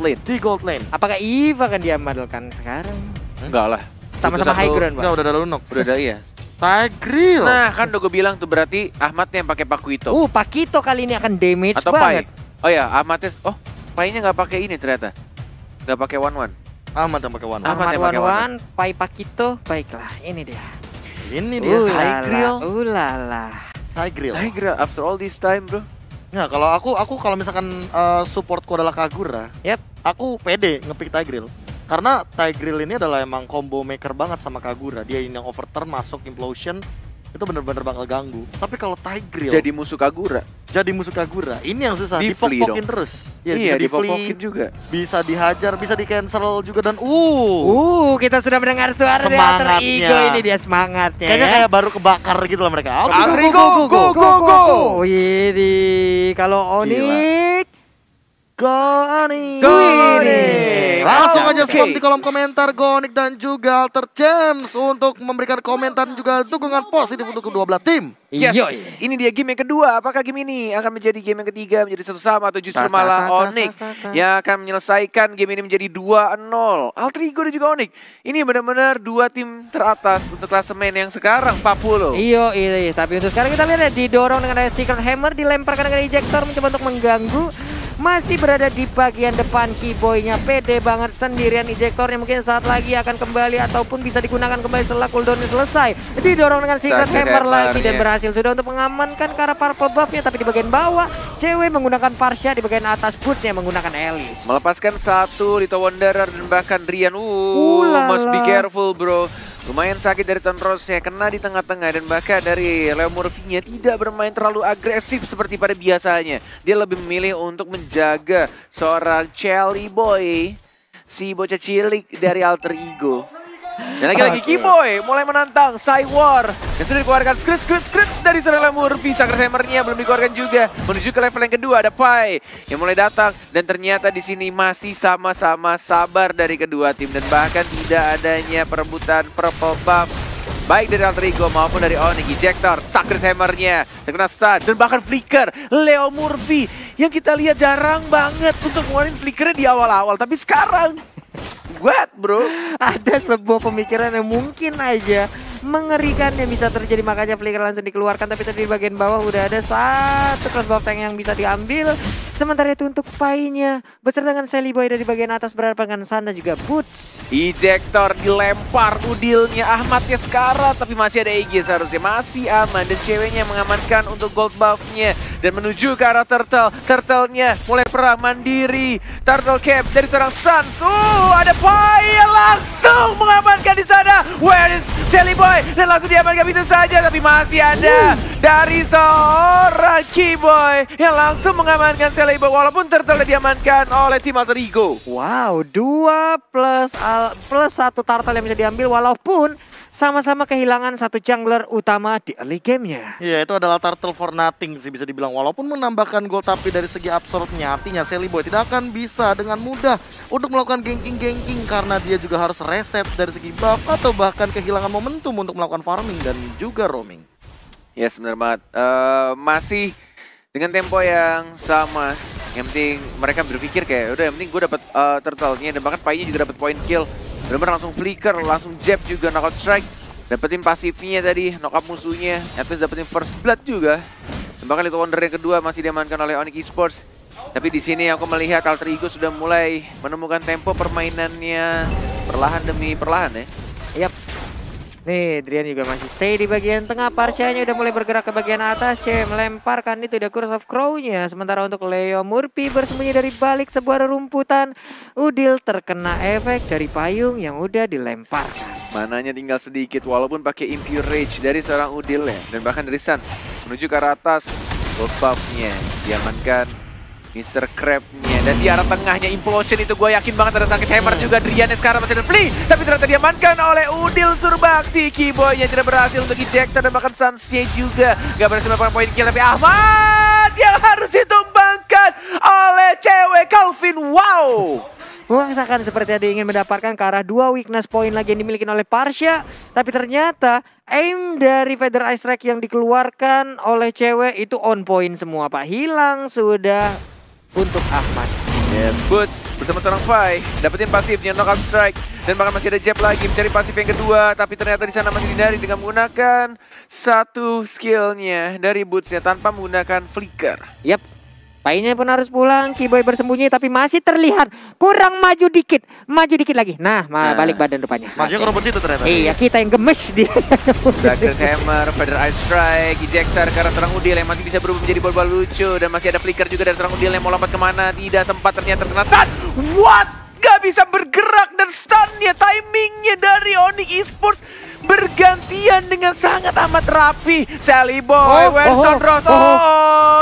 lane. Di gold lane. Apakah Eve akan diamankan sekarang? Enggak lah. Sama-sama high ground, Pak. Enggak, udah ada Lunok. Udah ada iya. Tigreal. Nah, kan udah gue bilang tuh berarti Ahmad yang pakai Pakuito. Pakito kali ini akan damage Atau banget. Pai. Oh ya, Ahmadnya Pai-nya nggak pakai ini ternyata. Nggak pakai one. Ahmad yang pakai one. Ahmad yang pakai Wan, Pai Pakito. Baiklah, ini dia. Ini dia. Tigreal. Ulala. Tigreal. Tiger, after all this time, bro. Nah, kalau aku kalau misalkan supportku adalah Kagura, Yap. aku pede ngepick Tigreal. Karena Tigreal ini adalah emang combo maker banget sama Kagura. Dia ini yang overturn masuk implosion itu bener-bener bakal ganggu. Tapi kalau Tigreal Jadi musuh Kagura. jadi musuh Kagura, ini yang susah Di flee dipok-pokin dong. terus. Ya, Iya, bisa di-flee, dipopokin juga. bisa dihajar, bisa di cancel juga dan Kita sudah mendengar suara dari alter Semangatnya. ego, ini dia semangatnya. kayaknya ya. kayak baru kebakar gitu loh mereka. Agri, go. Ini kalau Onyx Gonik. Gonik. Langsung aja Oke. spam di kolom komentar Gonik dan juga Alter James untuk memberikan komentar dan juga dukungan positif untuk kedua belah tim. Yes, ini dia game yang kedua. Apakah game ini akan menjadi game yang ketiga, menjadi satu sama, atau justru malah Onyx yang akan menyelesaikan game ini menjadi 2-0. Alter Ego dan juga Onyx. Ini benar-benar dua tim teratas untuk klasemen yang sekarang 40. Iya, tapi untuk sekarang kita lihat ya, didorong dengan ada Secret Hammer, dilemparkan dengan ejector mencoba untuk mengganggu. Masih berada di bagian depan Keyboy-nya, pede banget sendirian ejectornya, mungkin saat lagi akan kembali ataupun bisa digunakan kembali setelah cooldown-nya selesai. Didorong dengan Secret Hammer lagi dan berhasil sudah untuk mengamankan ke arah purple buff-nya, tapi di bagian bawah cewek menggunakan Parsha, di bagian atas Boots-nya menggunakan Alice. Melepaskan satu Lito Wanderer dan bahkan Rian. Ulala. Must be careful, bro. Lumayan sakit dari Tonrosnya, kena di tengah-tengah, dan bahkan dari Leo Murphy-nya tidak bermain terlalu agresif seperti pada biasanya. Dia lebih memilih untuk menjaga seorang Chelly Boy, si bocah cilik dari Alter Ego. Dan lagi-lagi Keyboy mulai menantang Cywar yang sudah dikeluarkan skrit dari seorang Leo Murphy. Secret Hammer-nya belum dikeluarkan juga. Menuju ke level yang kedua ada Pai yang mulai datang, dan ternyata di sini masih sama-sama sabar dari kedua tim, dan bahkan tidak adanya perebutan purple buff baik dari Alter Ego maupun dari Onyx. Ejector, Secret Hammer-nya terkena stun, dan bahkan flicker Leo Murphy yang kita lihat jarang banget untuk ngeluarin flickernya di awal-awal, tapi sekarang what, bro? Ada sebuah pemikiran yang mungkin aja mengerikan yang bisa terjadi, makanya flicker langsung dikeluarkan. Tapi tadi di bagian bawah udah ada satu cross buff tank yang bisa diambil. Sementara itu untuk Pai-nya beserta dengan Sally Boy dari bagian atas berhadapan dengan Sanda juga Boots. Ejector dilempar udilnya Ahmadnya sekarang, tapi masih ada EG seharusnya, masih aman, dan ceweknya mengamankan untuk gold buff-nya dan menuju ke arah Turtle-nya mulai perang mandiri. Turtle cap dari seorang Sans. Ada Pai yang langsung mengamankan di sana. Where is Sally Boy? Dan langsung diamankan begitu saja, tapi masih ada dari seorang Keyboy yang langsung mengamankan Sally Boy walaupun Turtle diamankan oleh tim Alter Ego. Wow, 2 plus 1 turtle yang bisa diambil walaupun sama-sama kehilangan satu jungler utama di early game-nya. Iya, itu adalah turtle for nothing sih bisa dibilang. Walaupun menambahkan gold, tapi dari segi absorbnya artinya Sally Boy tidak akan bisa dengan mudah untuk melakukan ganking karena dia juga harus reset dari segi buff atau bahkan kehilangan momentum untuk melakukan farming dan juga roaming. Yes, benar banget. Masih dengan tempo yang sama. Yang penting mereka berpikir kayak udah yang penting gue dapat turtle-nya, dan bahkan Pai-nya juga dapat point kill. Benar-benar langsung flicker, langsung jab juga, knockout strike. Dapetin pasifnya tadi, knock up musuhnya. At least dapetin first blood juga. Dan bahkan Little Wonder yang kedua masih diamankan oleh Onyx Esports. Tapi di sini aku melihat Alter Ego sudah mulai menemukan tempo permainannya perlahan demi perlahan ya. Yap. Nih, Drian juga masih stay di bagian tengah. Parsha-nya udah mulai bergerak ke bagian atas. Cewek melemparkan itu The Curse of Crow-nya. Sementara untuk Leo Murphy bersembunyi dari balik sebuah rerumputan. Udil terkena efek dari payung yang udah dilemparkan. Mananya tinggal sedikit walaupun pakai Impure Rage dari seorang Udil ya. Dan bahkan dari Sans menuju ke arah atas. Gold buff-nya diamankan Mr. Crab-nya, dan di arah tengahnya Implosion itu gue yakin banget ada Secret Hammer juga. Driannya sekarang masih ada Flea, tapi ternyata diamankan oleh Udil Surbakti. Keyboy yang tidak berhasil untuk ejector, dan bahkan Sansnya juga gak berhasil melakukan poin kill. Tapi Ahmad yang harus ditumbangkan oleh cewek Calvin. Wow, Memaksakan seperti tadi ingin mendapatkan ke arah 2 weakness point lagi yang dimiliki oleh Parsha. Tapi ternyata aim dari Feather Ice Strike yang dikeluarkan oleh cewek itu on point semua, Pak. Hilang sudah untuk Ahmad. Yes, Boots bersama seorang Pai dapetin pasifnya knockout strike dan bahkan masih ada jab lagi mencari pasif yang kedua, tapi ternyata di sana masih dihindari dengan menggunakan satu skillnya dari Bootsnya tanpa menggunakan flicker. Yap. Painya pun harus pulang, Kiboy bersembunyi tapi masih terlihat kurang maju dikit lagi. Nah, balik badan depannya. Majunya ke rumput situ ternyata. Iya, kita yang gemes dia. Sacred Hammer, Feather Ice Strike, Ejector ke arah Terang Udil yang masih bisa berubah menjadi bola-bola lucu. Dan masih ada flicker juga dari Terang Udil yang mau lompat kemana. Tidak sempat ternyata terkena stun. What? Gak bisa bergerak dan stunnya, timingnya dari Onyx Esports bergantian dengan sangat amat rapi. Sally Boy, Weston Ross,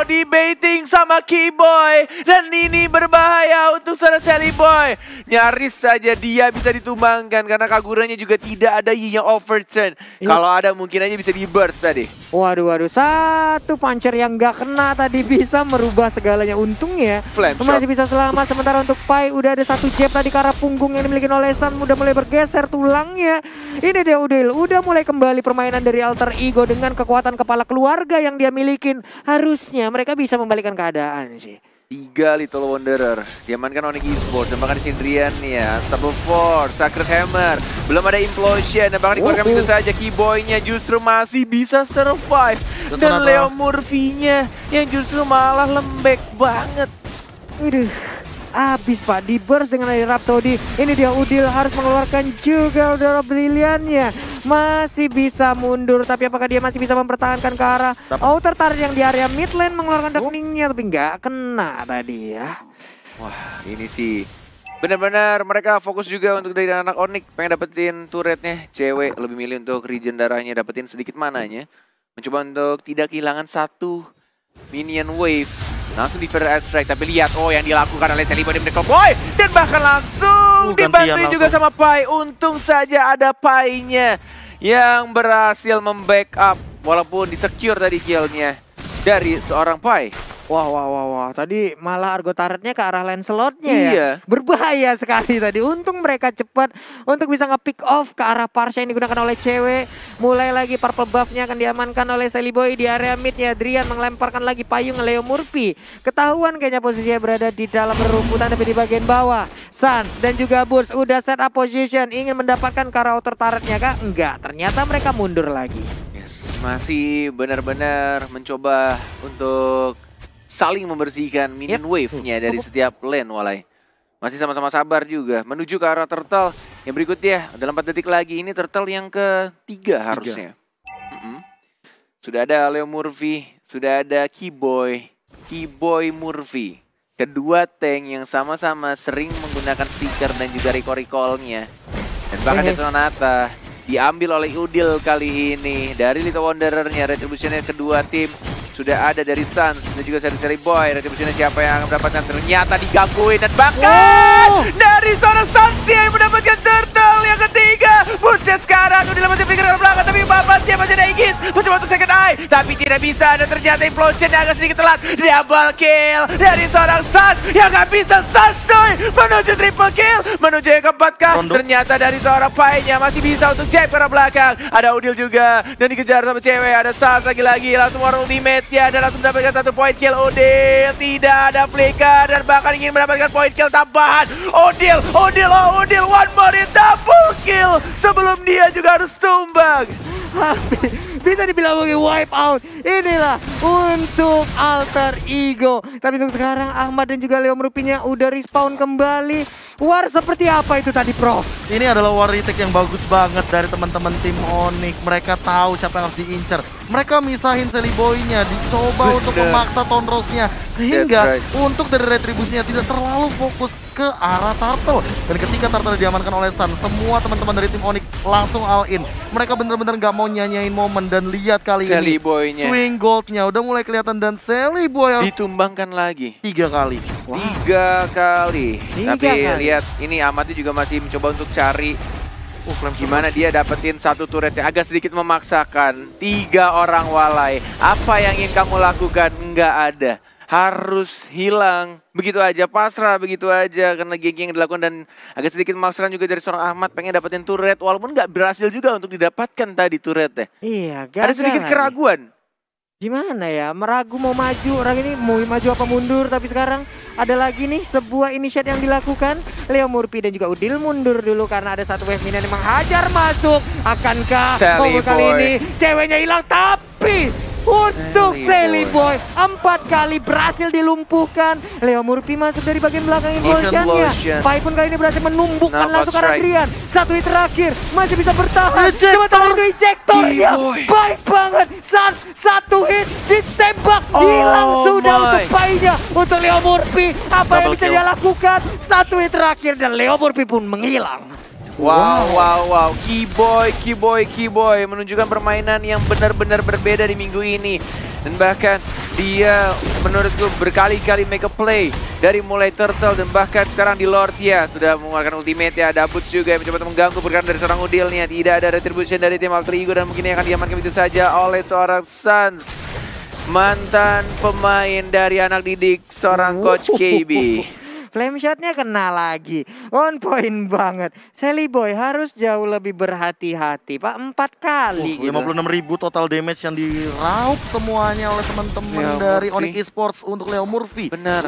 debating sama Keyboy. Dan ini berbahaya untuk seorang Sally Boy. Nyaris saja dia bisa ditumbangkan karena Kaguranya juga tidak ada yang overturn. Kalau ada mungkin aja bisa di burst tadi. Waduh, satu puncher yang gak kena tadi bisa merubah segalanya. Untungnya masih bisa selamat. Sementara untuk Pai udah ada satu jab tadi ke arah punggung yang dimiliki oleh Sun. Udah mulai bergeser tulangnya. Ini dia Udil, udah mulai kembali permainan dari Alter Ego dengan kekuatan kepala keluarga yang dia milikin. Harusnya mereka bisa membalikan keadaan sih. 3 Little Wanderer diamankan Onyx Esports dan bahkan di Sindrian ya. Double Force, Sacred Hammer, belum ada Implosion dan bahkan dikeluarkan begitu saja. Keyboy-nya justru masih bisa survive dan Leo Murphy-nya yang justru malah lembek banget. Waduh, abis Pak, di burst dengan dari Rhapsody. Ini dia Udil harus mengeluarkan juga Eldora Brilliant-nya. Masih bisa mundur, tapi apakah dia masih bisa mempertahankan ke arah outer turret yang di area mid lane mengeluarkan darkeningnya, tapi nggak kena tadi ya. Wah, ini sih benar-benar mereka fokus juga untuk dari anak Onyx pengen dapetin turretnya. Cewek lebih milih untuk regen darahnya, dapetin sedikit mananya. Mencoba untuk tidak kehilangan satu minion wave. Langsung di Feather Ice Strike, tapi lihat yang dilakukan oleh Sally Boy dan bahkan langsung dibantu juga sama Pai. Untung saja ada Pai-nya yang berhasil membackup walaupun di-secure tadi kill-nya dari seorang Pai. Wah. Tadi malah Argo turretnya ke arah Lancelot-nya ya. Iya. Berbahaya sekali tadi. Untung mereka cepat untuk bisa nge-pick off ke arah Parsha yang digunakan oleh cewek. Mulai lagi purple buff-nya akan diamankan oleh Sally Boy di area mid-nya. Adrian melemparkan lagi payung ke Leo Murphy. Ketahuan kayaknya posisinya berada di dalam rumputan tapi di bagian bawah. Sun dan juga Boots udah set up position. Ingin mendapatkan ke arah outer turret-nya kah? Enggak, ternyata mereka mundur lagi. Yes, masih benar-benar mencoba untuk saling membersihkan minion wave-nya dari setiap lane Walai. Masih sama-sama sabar juga menuju ke arah turtle yang berikutnya. Dalam 4 detik lagi ini turtle yang ketiga harusnya. Sudah ada Leo Murphy, sudah ada Keyboy Murphy. Kedua tank yang sama-sama sering menggunakan stiker dan juga recall-nya. Dan bahkan Detonata diambil oleh Udil kali ini. Dari Little Wanderer-nya, Retribution-nya kedua tim. Sudah ada dari Suns dan juga dari Sally Boy. Retribution siapa yang akan mendapatkan, ternyata digangguin. Dan bahkan dari seorang Suns yang mendapatkan turtle yang ketiga. Boots sekarang udah dapat dipikir ke belakang, tapi babatnya masih ada Igis. Mencoba untuk second eye, tapi tidak bisa. Dan ternyata implosion yang agak sedikit telat. Double kill dari seorang Suns yang gak bisa Suns menuju triple kill. Menuju yang keempat kah? Ternyata dari seorang Pai-nya masih bisa untuk jab ke arah belakang. Ada Udil juga dan dikejar sama cewek. Ada Suns lagi-lagi langsung war ultimate. Ya, dan langsung mendapatkan satu point kill. Udil tidak ada flicker dan bahkan ingin mendapatkan point kill tambahan. Udil one more double kill sebelum dia juga harus tumbang. Bisa dibilang mungkin wipe out. Inilah untuk Alter Ego. Tapi untuk sekarang Ahmad dan juga Leo Murphy-nya udah respawn kembali. War seperti apa itu tadi, Prof? Ini adalah war retake yang bagus banget dari teman-teman tim Onyx. Mereka tahu siapa yang harus diincar. Mereka misahin Sally Boy-nya, dicoba untuk memaksa Tonrose-nya. Sehingga untuk dari retribusinya tidak terlalu fokus ke arah Turtle. Dan ketika Turtle diamankan oleh Sun, semua teman-teman dari tim Onyx langsung all in. Mereka bener-bener gak mau nyanyain momen. Dan lihat kali Sally ini Boy-nya, swing gold-nya udah mulai kelihatan. Dan Sally Boy ditumbangkan lagi 3 kali. Wow. 3 kali. Tapi lihat ini Amatnya juga masih mencoba untuk cari gimana dia dapetin satu turret yang agak sedikit memaksakan. 3 orang Walai. Apa yang ingin kamu lakukan? Enggak ada. Harus hilang. Begitu aja, pasrah begitu aja. Karena geng yang dilakukan dan agak sedikit memaksakan juga dari seorang Ahmad. Pengen dapetin turret walaupun nggak berhasil juga untuk didapatkan tadi turretnya. Iya, ada sedikit keraguan. Gimana ya, meragu mau maju, orang ini mau maju apa mundur, tapi sekarang Ada lagi nih sebuah initiate yang dilakukan. Leo Murphy dan juga Udil mundur dulu karena ada satu wave minion yang menghajar masuk. Akankah Sally kali Boy. ini ceweknya hilang? Tapi untuk Sally Boy 4 kali berhasil dilumpuhkan. Leo Murphy masuk dari bagian belakang Involution-nya. Motion. Pai pun kali ini berhasil menumbukkan Knockout langsung ke arah strike. Drian. Satu hit terakhir masih bisa bertahan. Ejector. Sementara itu ejektornya Boy. baik banget. Satu hit ditembak Oh hilang sudah my. untuk Painya. Untuk Leo Murphy apa yang Double bisa kill. dia lakukan? Satu hit terakhir dan Leo Murphy pun menghilang. Wow. Keyboy menunjukkan permainan yang benar-benar berbeda di minggu ini. Dan bahkan dia menurutku berkali-kali make a play dari mulai Turtle dan bahkan sekarang di Lord ya sudah mengeluarkan ultimate ya. Ada Boots juga yang mencoba untuk mengganggu pergerakan dari seorang Udilnya. Tidak ada retribution dari tim Alter Ego dan mungkin akan diamankan begitu saja oleh seorang Suns. Mantan pemain dari anak didik seorang Coach KB. Flame shotnya kena lagi. On point banget. Sally Boy harus jauh lebih berhati-hati. Pak 4 kali gitu. 56.000 total damage yang diraup semuanya oleh teman-teman Leo dari Murphy. Onyx Esports untuk Leo Murphy. Benar.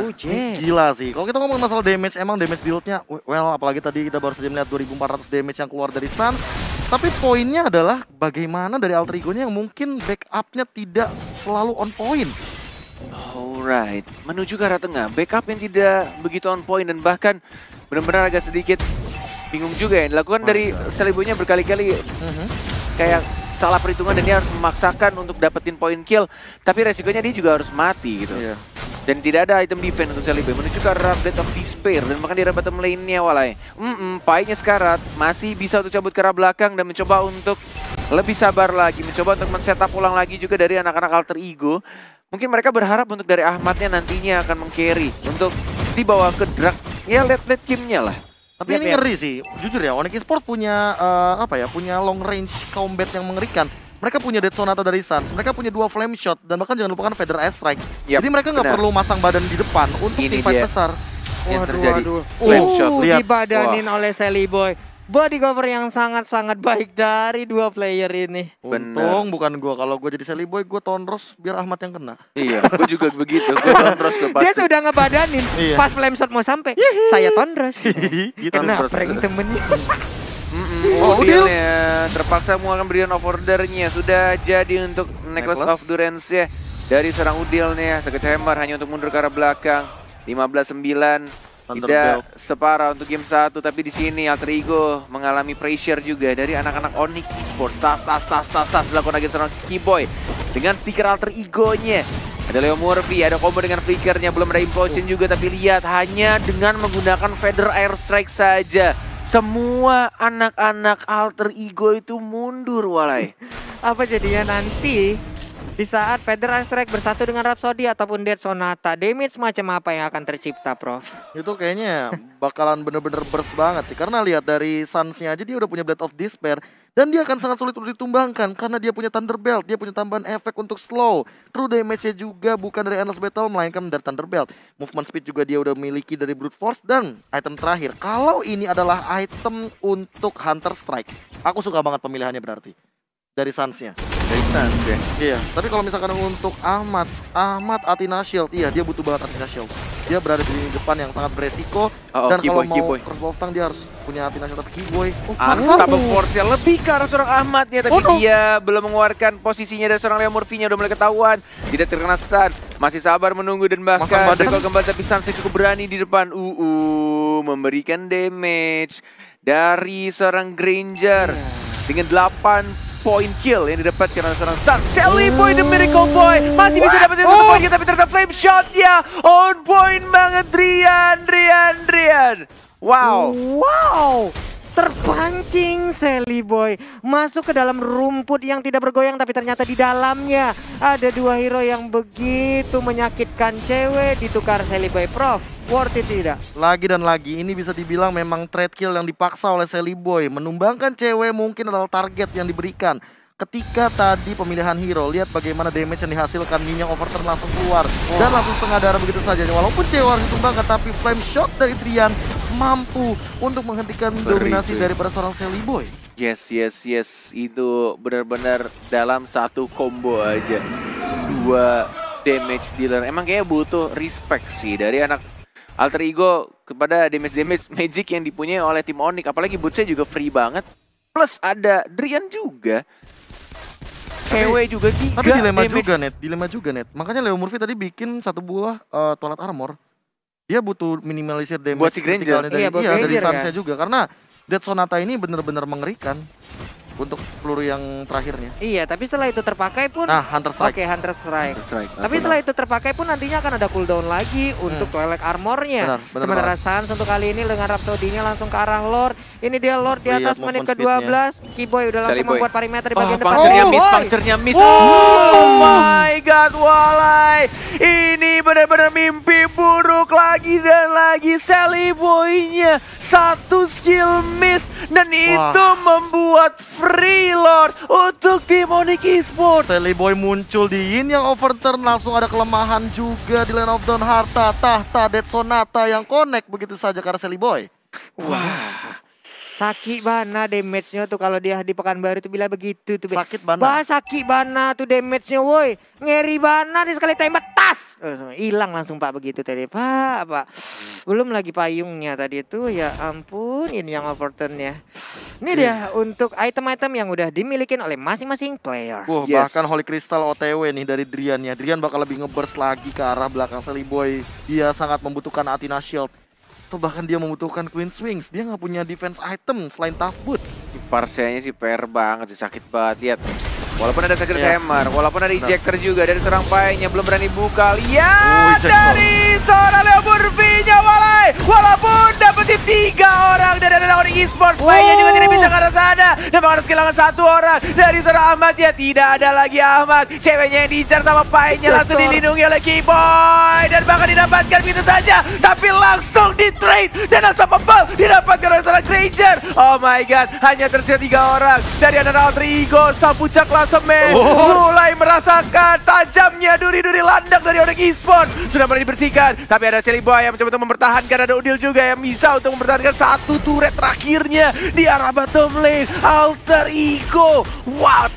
Gila sih. Kalau kita ngomong masalah damage, emang damage dealnya, well, apalagi tadi kita baru saja melihat 2.400 damage yang keluar dari Suns. Tapi poinnya adalah bagaimana dari Alter Ego-nya yang mungkin backupnya tidak selalu on point. Alright, menuju ke arah tengah, backup yang tidak begitu on point dan bahkan benar-benar agak sedikit bingung juga ya. Dilakukan dari Sally Boy-nya berkali-kali kayak salah perhitungan dan dia harus memaksakan untuk dapetin point kill. Tapi resikonya dia juga harus mati gitu. Iya. Dan tidak ada item defense untuk Sally Boy menuju ke arah Blade of Despair dan bahkan di arah bottom lane-nya walai. Pai-nya sekarat, masih bisa untuk cabut ke arah belakang dan mencoba untuk lebih sabar lagi, mencoba untuk men-setup ulang lagi juga dari anak-anak Alter Ego. Mungkin mereka berharap untuk dari Ahmadnya nantinya akan meng-carry untuk dibawa ke drag ya late game-nya lah. Tapi ini ngeri sih, jujur ya, Onyx Esports punya punya long range combat yang mengerikan. Mereka punya Dead Sonata dari Suns, mereka punya 2 flame shot dan bahkan jangan lupakan Feather Air Strike. Yap, Jadi mereka nggak benar. perlu masang badan di depan untuk Ini tim fight dia besar. yang terjadi. Flame shot, lihat. Dibadanin oleh Sally Boy. Body cover yang sangat-sangat baik dari dua player ini. Untung bukan gua, kalau gua jadi Sally Boy gua tonros biar Ahmad yang kena. Iya, gue juga begitu. Gue terus Dia sudah ngebadanin. Iya. Pas flame shot mau sampai, saya tonros. Gitu. Kena Tonros. prank temennya. Udilnya terpaksa mengeluarkan berian of ordernya. Sudah jadi untuk Necklace Necklace. of Durance ya. Dari seorang Udilnya, Secret Hammer hanya untuk mundur ke arah belakang. 15-9. Tidak Thunderbelt. separah untuk game 1, tapi di sini Alter Ego mengalami pressure juga dari anak-anak Onyx Esports. Tas dilakukan lagi seorang Keyboy dengan stiker Alter Ego-nya. Ada Leo Murphy, ada combo dengan flickernya, belum ada implosion juga, tapi lihat hanya dengan menggunakan Feather Air Strike saja. Semua anak-anak Alter Ego itu mundur walai. Apa jadinya nanti di saat Feather Air Strike bersatu dengan Rhapsody ataupun Dead Sonata, damage macam apa yang akan tercipta, Prof? Itu kayaknya bakalan bener-bener burst banget sih. Karena lihat dari Suns-nya aja dia udah punya Blade of Despair. Dan dia akan sangat sulit untuk ditumbangkan karena dia punya Thunderbelt. Dia punya tambahan efek untuk slow. True damage-nya juga bukan dari Endless Battle, melainkan dari Thunderbelt. Movement speed juga dia udah miliki dari Brute Force. Dan item terakhir, kalau ini adalah item untuk Hunter Strike, aku suka banget pemilihannya berarti dari Suns-nya. Dari Suns ya. Iya, tapi kalau misalkan untuk Ahmad Athena Shield, iya dia butuh banget Athena Shield. Dia berada di depan yang sangat beresiko. Dan kalau mau crossbow tank dia harus punya Athena Shield atau Keyboy. Unstoppable Force-nya lebih ke arah seorang Ahmadnya, tapi dia belum mengeluarkan posisinya dari seorang Leo Murphy-nya, udah mulai ketahuan. Tidak terkena stun, masih sabar menunggu dan bahkan recall kembali, tapi Suns cukup berani di depan. Memberikan damage dari seorang Granger dengan 8 point kill yang didapatkan oleh seorang Suns. Sally Boy, the Miracle Boy, masih bisa dapetin satu poin, tapi ternyata flame shot-nya on point banget. Drian. Wow. Terpancing Sally Boy masuk ke dalam rumput yang tidak bergoyang, tapi ternyata di dalamnya ada dua hero yang begitu menyakitkan. Cewek ditukar Sally Boy. Prof, worth it tidak? Lagi dan lagi, ini bisa dibilang memang trade kill yang dipaksa oleh Sally Boy. Menumbangkan cewek mungkin adalah target yang diberikan. Ketika tadi pemilihan hero, lihat bagaimana damage yang dihasilkan. Minyak overturn langsung keluar dan langsung setengah darah begitu saja. Walaupun cewek harus ditumbangkan, tapi flame shot dari Drian mampu untuk menghentikan dominasi daripada seorang Sally Boy. Yes. Itu benar-benar dalam satu combo aja. 2 damage dealer. Emang kayaknya butuh respect sih dari anak Alter ego kepada damage magic yang dipunyai oleh tim Onyx. Apalagi bootsnya juga free banget. Plus ada Drian juga. Cewek juga 3 Tapi dilema damage. juga net. Makanya Leo Murphy tadi bikin satu buah toilet armor. Dia butuh minimalisir damage Buat si Granger. Iya, buat dari Granger, Sansnya juga. Karena Death Sonata ini benar-benar mengerikan untuk peluru yang terakhirnya. Iya, tapi setelah itu terpakai pun Nah, Hunter Strike. Oke, Hunter Strike. Strike. Tapi setelah itu terpakai pun nantinya akan ada cooldown lagi untuk Twilight Armornya. Benar Sementara banget. Sans untuk kali ini dengan Rhapsody-nya langsung ke arah Lord. Ini dia Lord di Lihat atas menit movement ke-12. Keyboy udah langsung Sally Boy. membuat perimeter di bagian depan. Puncture-nya miss. Oh my god, Walai. Ini benar-benar mimpi buruk lagi dan lagi. Sally Boy-nya satu skill miss dan itu membuat free Lord untuk tim Onyx Esports. Sally Boy muncul di Yin yang overturn, langsung ada kelemahan juga di Land of Dawn, harta tahta Death Sonata yang connect begitu saja karena Sally Boy. Wah. Sakit bana damage-nya tuh kalau dia di Pekanbaru tuh bila begitu tuh. Sakit bana. Bah, sakit bana tuh damage-nya woi. Ngeri bana dia sekali tembak tas. Hilang langsung Pak begitu tadi. Pak. Belum lagi payungnya tadi itu ya ampun ini yang overturn ya. Ini dia untuk item-item yang udah dimiliki oleh masing-masing player. Wah, bahkan Holy Crystal OTW nih dari Drian-nya. Drian bakal lebih ngeburst lagi ke arah belakang Sally Boy. Dia sangat membutuhkan Athena Shield. Atau bahkan dia membutuhkan Queen Swings. Dia nggak punya defense item selain Tough Boots. Parsianya sih PR banget sih, sakit banget lihat. Walaupun ada Sacred Hammer, walaupun ada ejector juga dari seorang Pai-nya belum berani buka. Lihat dari seorang Leo Murphy-nya Walai. Walaupun dapetin 3 orang dari ada Onyx Esports, Pai-nya juga tidak bisa ke arah sana. Dan bakal harus kehilangan 1 orang dari seorang Ahmad ya. Tidak ada lagi Ahmad. Ceweknya yang diincar sama Pai-nya langsung dilindungi oleh Keyboy. Dan bahkan didapatkan begitu saja. Tapi langsung di-trade dan unstoppable didapatkan oleh seorang Granger. Oh my god, hanya tersisa 3 orang dari anak Alter Ego. Sang puncak klasemen mulai merasakan tajamnya duri-duri landak dari Onyx Esports. Sudah mulai dibersihkan, tapi ada Sally Boy yang mencoba untuk mempertahankan. Ada Udil juga yang bisa untuk mempertahankan 1 turret terakhirnya di arah bottom lane. Alter Ego, what?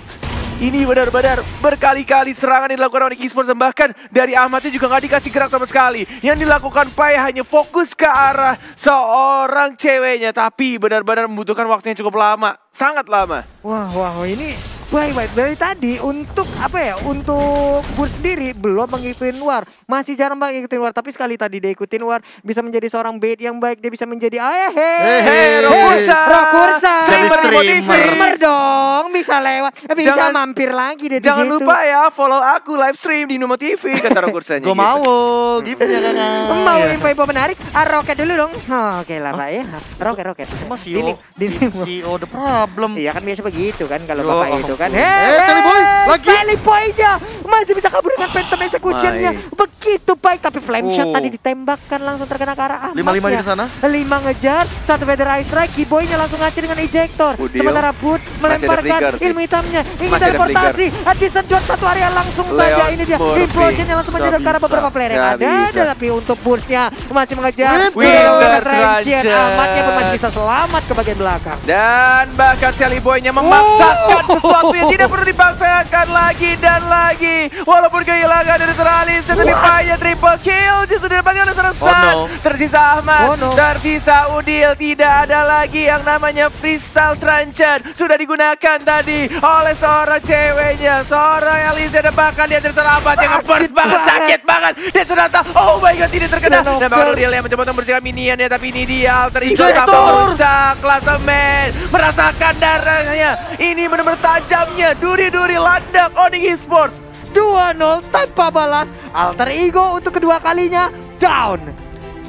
Ini benar-benar berkali-kali serangan yang dilakukan Onyx Esports dan bahkan dari Ahmadnya juga nggak dikasih gerak sama sekali. Yang dilakukan Pai hanya fokus ke arah seorang ceweknya, tapi benar-benar membutuhkan waktu yang cukup lama, sangat lama. Wah ini baik dari tadi untuk apa ya, untuk Bur sendiri belum mengikutin War, masih jarang banget ngikutin War, tapi sekali tadi dia ikutin War bisa menjadi seorang bait yang baik, dia bisa menjadi Rokursa streamer dong, bisa lewat, bisa mampir lagi dia. Jangan lupa ya follow aku live stream di Numo TV kata Rokursanya. Gue mau gift-nya kakak. Mau info menarik, roket dulu dong. Oke lah Pak ya, roket. Masih CEO the problem. Iya kan biasa begitu kan kalau Bapak itu kan. Sally Boy lagi. Sally Boy aja masih bisa kabur dengan Phantom Execution-nya. Begitu baik, tapi flame shot tadi ditembakkan langsung terkena ke arah Ahmad. 5-5 di sana. 5 ngejar, 1 Feather Eye Strike, Keyboy-nya langsung ngacir dengan ejector. Sementara Boot melemparkan ilmu hitamnya, ingin teleportasi, disedot 1 area langsung saja. Ini dia implosion-nya langsung menyedot ke arah beberapa player yang ada. Tapi untuk Burst-nya masih mengejar Winter Trajan. Trajan. Ahmadnya pun masih bisa selamat ke bagian belakang. Dan bahkan Sally Boy-nya memaksakan sesuatu yang tidak perlu dipaksakan lagi dan lagi. Walaupun kehilangan dari Seralis, tapi Pai-nya triple kill. Dia sudah dapatkan oleh seorang Sun. Tersisa Ahmad, tersisa Udil. Tidak ada lagi yang namanya Freestyle Truncheon. Sudah digunakan tadi oleh seorang ceweknya, seorang Elise. Dan bahkan dia terserabut yang nge-burst banget, sakit banget. Dia sudah tahu, oh my god, tidak terkena. Dan bahkan Udil yang mencoba untuk membersihkan minionnya, tapi ini dia Alter Ego sampai puncak klasemen. Merasakan darahnya. Ini benar-benar tajamnya duri-duri landak Onyx Esports. 2-0 tanpa balas. Alter Ego untuk kedua kalinya down.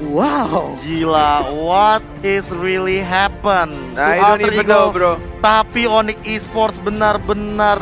Wow. Gila, what is really happen? I don't even know, bro. Tapi Onyx Esports benar-benar